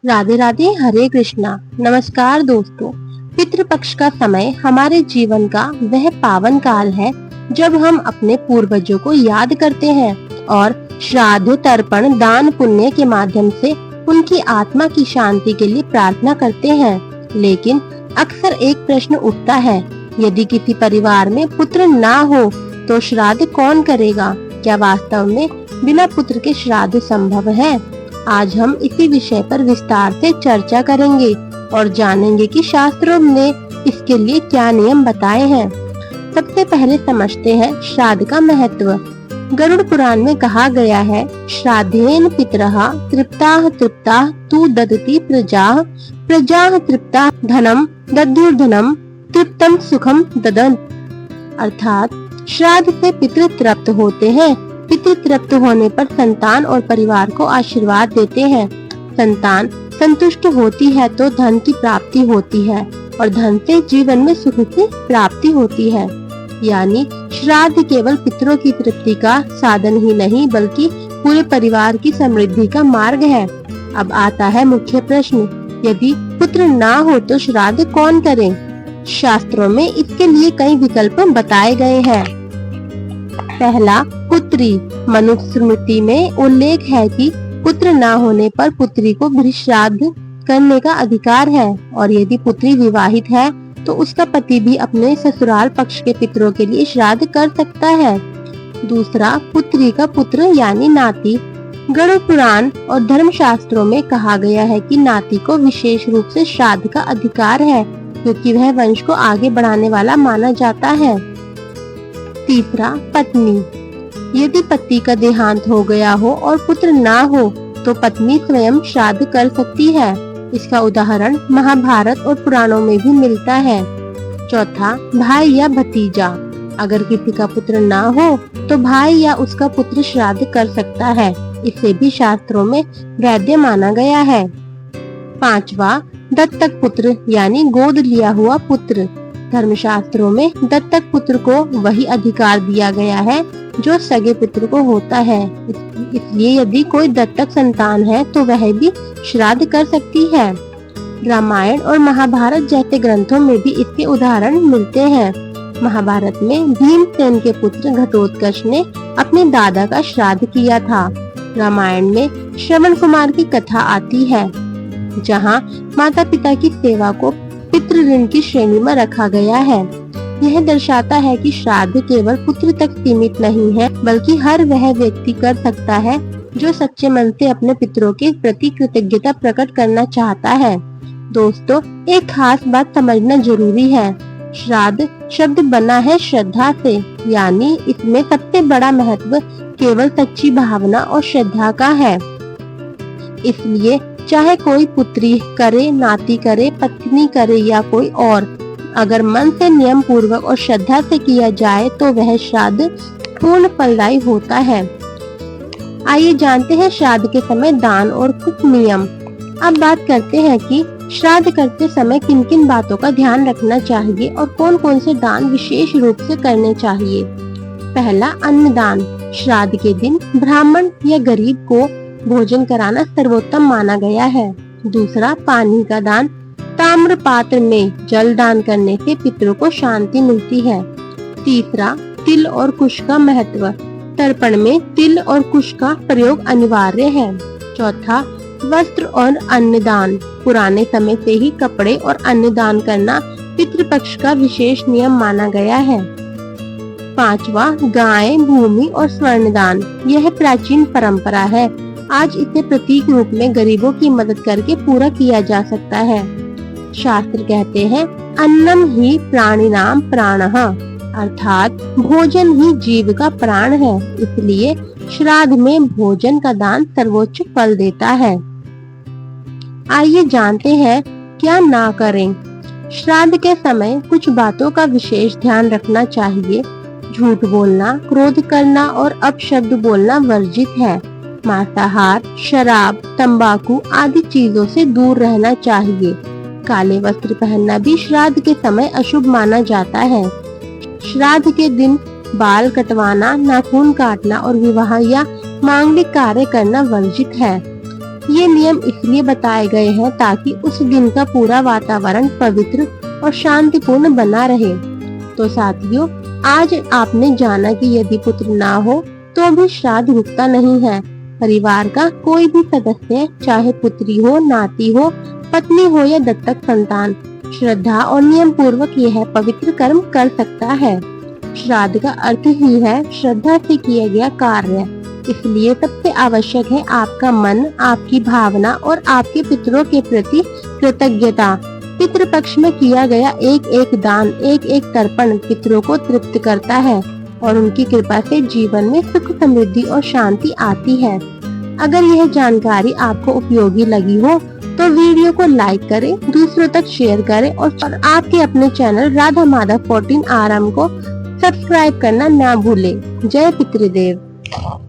राधे राधे, हरे कृष्णा। नमस्कार दोस्तों। पितृपक्ष का समय हमारे जीवन का वह पावन काल है जब हम अपने पूर्वजों को याद करते हैं और श्राद्ध, तर्पण, दान, पुण्य के माध्यम से उनकी आत्मा की शांति के लिए प्रार्थना करते हैं। लेकिन अक्सर एक प्रश्न उठता है, यदि किसी परिवार में पुत्र ना हो तो श्राद्ध कौन करेगा? क्या वास्तव में बिना पुत्र के श्राद्ध संभव है? आज हम इसी विषय पर विस्तार से चर्चा करेंगे और जानेंगे कि शास्त्रों ने इसके लिए क्या नियम बताए हैं। सबसे पहले समझते हैं श्राद्ध का महत्व। गरुड़ पुराण में कहा गया है, श्राद्धेन पितरः तृप्ताः तृप्ताः तु ददति प्रजाः प्रजाः तृप्ताः धनम दद्युर्धनम तृप्तम सुखम ददन्। अर्थात श्राद्ध से पितृ तृप्त होते हैं। पितृ तृप्त होने पर संतान और परिवार को आशीर्वाद देते हैं। संतान संतुष्ट होती है तो धन की प्राप्ति होती है और धन से जीवन में सुख की प्राप्ति होती है। यानी श्राद्ध केवल पितरों की तृप्ति का साधन ही नहीं बल्कि पूरे परिवार की समृद्धि का मार्ग है। अब आता है मुख्य प्रश्न, यदि पुत्र ना हो तो श्राद्ध कौन करे? शास्त्रों में इसके लिए कई विकल्प बताए गए हैं। पहला, पुत्री। मनुस्मृति में उल्लेख है कि पुत्र ना होने पर पुत्री को भी श्राद्ध करने का अधिकार है और यदि पुत्री विवाहित है तो उसका पति भी अपने ससुराल पक्ष के पितरों के लिए श्राद्ध कर सकता है। दूसरा, पुत्री का पुत्र यानी नाती। गरुड़ पुराण और धर्म शास्त्रों में कहा गया है कि नाती को विशेष रूप से श्राद्ध का अधिकार है क्योंकि वह वंश को आगे बढ़ाने वाला माना जाता है। तीसरा, पत्नी। यदि पति का देहांत हो गया हो और पुत्र ना हो तो पत्नी स्वयं श्राद्ध कर सकती है। इसका उदाहरण महाभारत और पुराणों में भी मिलता है। चौथा, भाई या भतीजा। अगर किसी का पुत्र ना हो तो भाई या उसका पुत्र श्राद्ध कर सकता है। इसे भी शास्त्रों में वैध माना गया है। पांचवा, दत्तक पुत्र यानी गोद लिया हुआ पुत्र। धर्मशास्त्रों में दत्तक पुत्र को वही अधिकार दिया गया है जो सगे पुत्र को होता है। इसलिए यदि कोई दत्तक संतान है तो वह भी श्राद्ध कर सकती है। रामायण और महाभारत जैसे ग्रंथों में भी इसके उदाहरण मिलते हैं। महाभारत में भीमसेन के पुत्र घटोत्कच ने अपने दादा का श्राद्ध किया था। रामायण में श्रवण कुमार की कथा आती है जहाँ माता पिता की सेवा को पितृ ऋण की श्रेणी में रखा गया है। यह दर्शाता है कि श्राद्ध केवल पुत्र तक सीमित नहीं है बल्कि हर वह व्यक्ति कर सकता है जो सच्चे मन से अपने पितरों के प्रति कृतज्ञता प्रकट करना चाहता है। दोस्तों, एक खास बात समझना जरूरी है। श्राद्ध शब्द बना है श्रद्धा से, यानी इसमें सबसे बड़ा महत्व केवल सच्ची भावना और श्रद्धा का है। इसलिए चाहे कोई पुत्री करे, नाती करे, पत्नी करे या कोई और, अगर मन से नियम पूर्वक और श्रद्धा से किया जाए तो वह श्राद्ध पूर्ण फलदायी होता है। आइए जानते हैं श्राद्ध के समय दान और कुछ नियम। अब बात करते हैं कि श्राद्ध करते समय किन किन बातों का ध्यान रखना चाहिए और कौन कौन से दान विशेष रूप से करने चाहिए। पहला, अन्नदान। श्राद्ध के दिन ब्राह्मण या गरीब को भोजन कराना सर्वोत्तम माना गया है। दूसरा, पानी का दान। ताम्र पात्र में जल दान करने से पितरों को शांति मिलती है। तीसरा, तिल और कुश का महत्व। तर्पण में तिल और कुश का प्रयोग अनिवार्य है। चौथा, वस्त्र और अन्नदान। पुराने समय से ही कपड़े और अन्नदान करना पितृपक्ष का विशेष नियम माना गया है। पांचवा, गाय, भूमि और स्वर्णदान। यह प्राचीन परंपरा है। आज इसे प्रतीक रूप में गरीबों की मदद करके पूरा किया जा सकता है। शास्त्र कहते हैं, अन्नम ही प्राणिनाम प्राणः, अर्थात भोजन ही जीव का प्राण है। इसलिए श्राद्ध में भोजन का दान सर्वोच्च फल देता है। आइए जानते हैं क्या ना करें। श्राद्ध के समय कुछ बातों का विशेष ध्यान रखना चाहिए। झूठ बोलना, क्रोध करना और अपशब्द बोलना वर्जित है। मांसाहार, शराब, तंबाकू आदि चीजों से दूर रहना चाहिए। काले वस्त्र पहनना भी श्राद्ध के समय अशुभ माना जाता है। श्राद्ध के दिन बाल कटवाना, नाखून काटना और विवाह या मांगलिक कार्य करना वर्जित है। ये नियम इसलिए बताए गए हैं ताकि उस दिन का पूरा वातावरण पवित्र और शांतिपूर्ण बना रहे। तो साथियों, आज आपने जाना कि यदि पुत्र ना हो तो भी श्राद्ध रुकता नहीं है। परिवार का कोई भी सदस्य, चाहे पुत्री हो, नाती हो, पत्नी हो या दत्तक संतान, श्रद्धा और नियम पूर्वक यह पवित्र कर्म कर सकता है। श्राद्ध का अर्थ ही है श्रद्धा से किया गया कार्य। इसलिए सबसे आवश्यक है आपका मन, आपकी भावना और आपके पितरों के प्रति कृतज्ञता। पितृपक्ष में किया गया एक एक दान, एक एक तर्पण पितरों को तृप्त करता है और उनकी कृपा से जीवन में सुख, समृद्धि और शांति आती है। अगर यह जानकारी आपको उपयोगी लगी हो तो वीडियो को लाइक करें, दूसरों तक शेयर करें और आपके अपने चैनल राधा माधव 14 RM को सब्सक्राइब करना ना भूलें। जय पितृदेव।